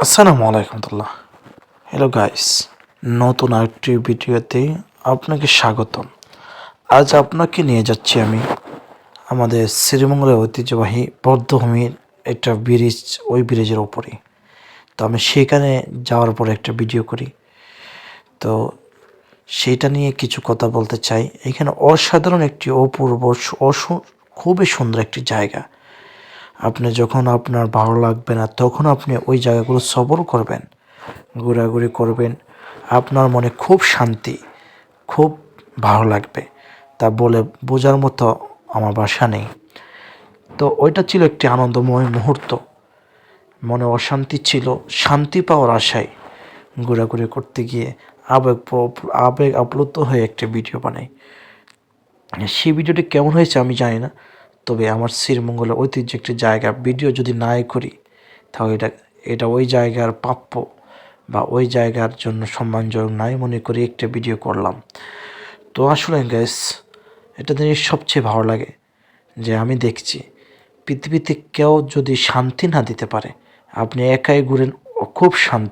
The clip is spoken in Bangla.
আসসালামু আলাইকুম। হ্যালো গাইস, নতুন আরেকটি ভিডিওতে আপনাকে স্বাগতম। আজ আপনাকে নিয়ে যাচ্ছি আমি আমাদের শ্রীমঙ্গলের ঐতিহ্যবাহী বৌদ্ধভূমির একটা ব্রিজ, ওই ব্রিজের ওপরে। তো আমি সেখানে যাওয়ার পরে একটা ভিডিও করি, তো সেইটা নিয়ে কিছু কথা বলতে চাই। এখানে অসাধারণ একটি অপূর্ব খুবই সুন্দর একটি জায়গা। আপনি যখন আপনার ভালো লাগবে না তখন আপনি ওই জায়গাগুলো সফর করবেন, ঘোরাঘুরি করবেন, আপনার মনে খুব শান্তি, খুব ভালো লাগবে। তা বলে বোঝার মতো আমার ভাষা নেই। তো ওইটা ছিল একটি আনন্দময় মুহূর্ত। মনে অশান্তি ছিল, শান্তি পাওয়ার আশায় ঘোরাঘুরি করতে গিয়ে আবেগ আপ্লুত হয়ে একটা ভিডিও বানাই। সেই ভিডিওটি কেমন হয়েছে আমি জানি না, তবে আমার শ্রীমঙ্গলের ঐতিহ্য একটি জায়গা ভিডিও যদি নাই করি তাহলে এটা ওই জায়গার প্রাপ্য বা ওই জায়গার জন্য সম্মানজনক নাই মনে করি একটা ভিডিও করলাম। তো আসলে গ্যাস, এটা জিনিস সবচেয়ে ভালো লাগে যে আমি দেখছি পৃথিবীতে কেউ যদি শান্তি না দিতে পারে, আপনি একাই ঘুরেন, খুব শান্তি